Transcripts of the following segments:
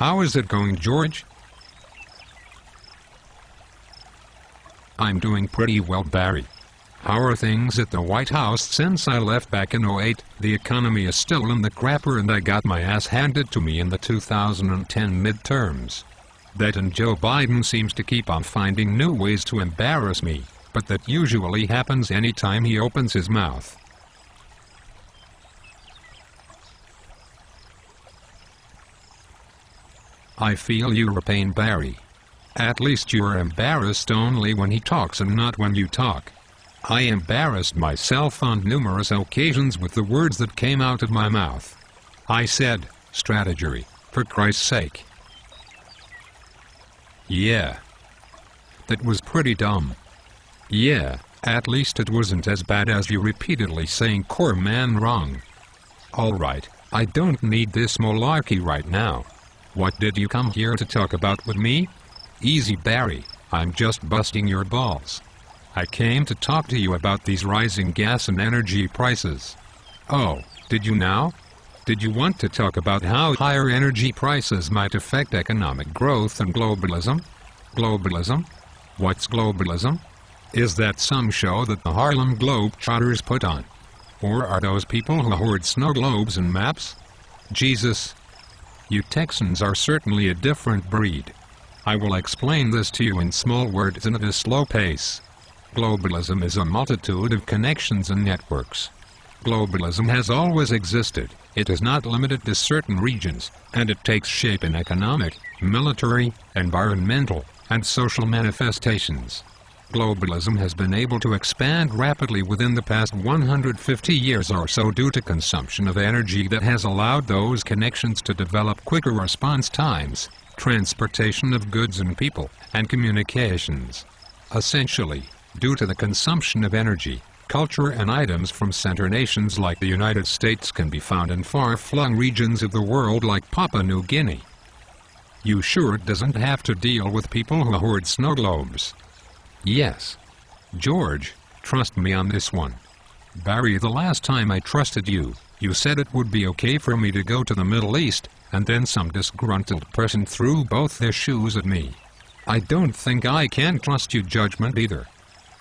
How is it going, George? I'm doing pretty well, Barry. How are things at the White House since I left back in '08? The economy is still in the crapper and I got my ass handed to me in the 2010 midterms. That and Joe Biden seems to keep on finding new ways to embarrass me, but that usually happens anytime he opens his mouth. I feel your pain, Barry. At least you're embarrassed only when he talks and not when you talk. I embarrassed myself on numerous occasions with the words that came out of my mouth. I said, strategy, for Christ's sake. Yeah. That was pretty dumb. Yeah, at least it wasn't as bad as you repeatedly saying "core man" wrong. Alright, I don't need this malarkey right now. What did you come here to talk about with me? Easy, Barry, I'm just busting your balls. I came to talk to you about these rising gas and energy prices. Oh, did you now? Did you want to talk about how higher energy prices might affect economic growth and globalism? Globalism? What's globalism? Is that some show that the Harlem Globetrotters put on? Or are those people who hoard snow globes and maps? Jesus! You Texans are certainly a different breed. I will explain this to you in small words and at a slow pace. Globalism is a multitude of connections and networks. Globalism has always existed, it is not limited to certain regions, and it takes shape in economic, military, environmental, and social manifestations. Globalism has been able to expand rapidly within the past 150 years or so due to consumption of energy that has allowed those connections to develop quicker response times, transportation of goods and people, and communications. Essentially, due to the consumption of energy, culture and items from center nations like the United States can be found in far-flung regions of the world like Papua New Guinea. You sure doesn't have to deal with people who hoard snow globes. Yes. George, trust me on this one. Barry, the last time I trusted you, you said it would be okay for me to go to the Middle East, and then some disgruntled person threw both their shoes at me. I don't think I can trust your judgment either.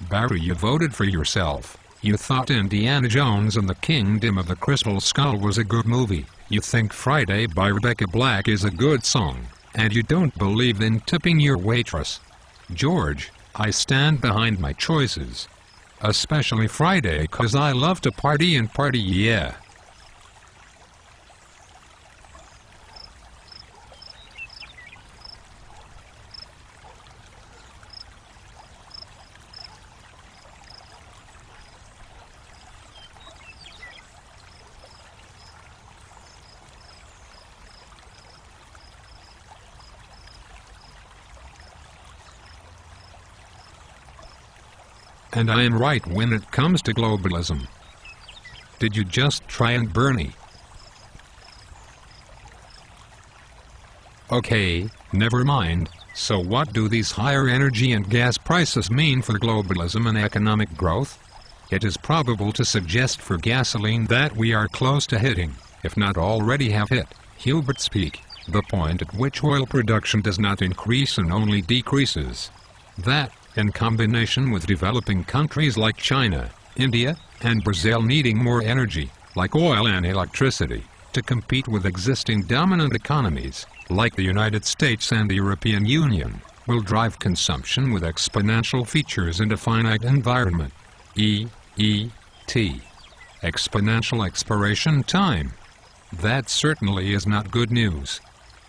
Barry, you voted for yourself. You thought Indiana Jones and the Kingdom of the Crystal Skull was a good movie. You think Friday by Rebecca Black is a good song. And you don't believe in tipping your waitress. George, I stand behind my choices. Especially Friday 'cause I love to party and party, yeah. And I am right when it comes to globalism. Did you just try and Bernie? Okay, never mind. So what do these higher energy and gas prices mean for globalism and economic growth? It is probable to suggest for gasoline that we are close to hitting, if not already have hit, Hilbert's peak, the point at which oil production does not increase and only decreases. That, in combination with developing countries like China, India, and Brazil needing more energy, like oil and electricity, to compete with existing dominant economies, like the United States and the European Union, will drive consumption with exponential features in a finite environment. E.E.T. Exponential expiration time. That certainly is not good news.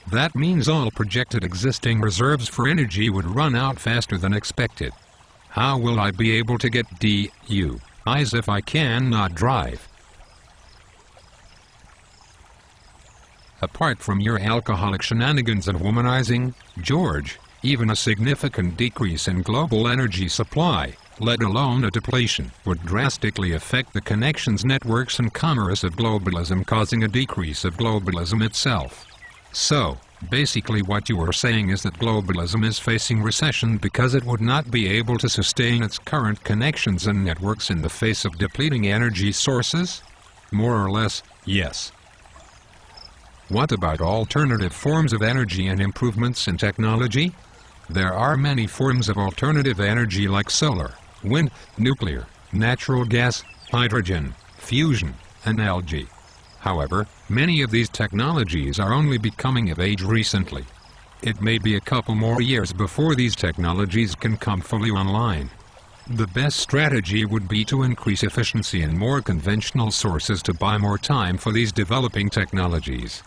That means all projected existing reserves for energy would run out faster than expected. How will I be able to get DUIs if I cannot drive? Apart from your alcoholic shenanigans and womanizing, George, even a significant decrease in global energy supply, let alone a depletion, would drastically affect the connections, networks and commerce of globalism, causing a decrease of globalism itself. So, basically what you are saying is that globalism is facing recession because it would not be able to sustain its current connections and networks in the face of depleting energy sources? More or less, yes. What about alternative forms of energy and improvements in technology? There are many forms of alternative energy like solar, wind, nuclear, natural gas, hydrogen, fusion, and algae. However, many of these technologies are only becoming of age recently. It may be a couple more years before these technologies can come fully online. The best strategy would be to increase efficiency in more conventional sources to buy more time for these developing technologies.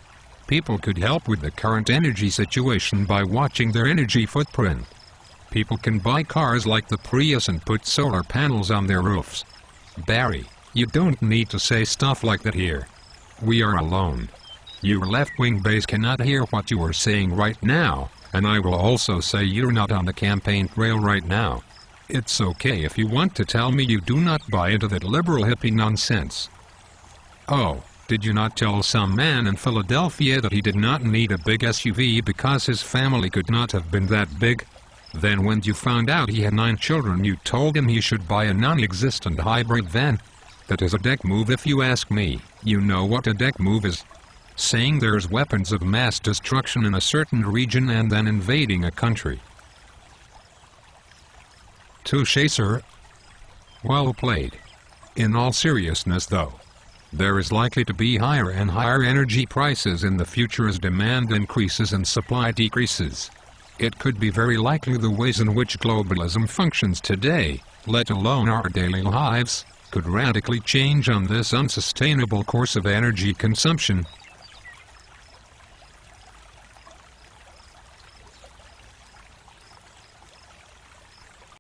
People could help with the current energy situation by watching their energy footprint. People can buy cars like the Prius and put solar panels on their roofs. Barry, you don't need to say stuff like that here. We are alone. Your left-wing base cannot hear what you are saying right now, and I will also say you're not on the campaign trail right now. It's okay if you want to tell me you do not buy into that liberal hippie nonsense. Oh, did you not tell some man in Philadelphia that he did not need a big SUV because his family could not have been that big? Then when you found out he had 9 children you told him he should buy a non-existent hybrid van? That is a dick move if you ask me. You know what a dick move is? Saying there's weapons of mass destruction in a certain region and then invading a country. Touché, sir. Well played. In all seriousness though, there is likely to be higher and higher energy prices in the future as demand increases and supply decreases. It could be very likely the ways in which globalism functions today, let alone our daily lives, could radically change on this unsustainable course of energy consumption.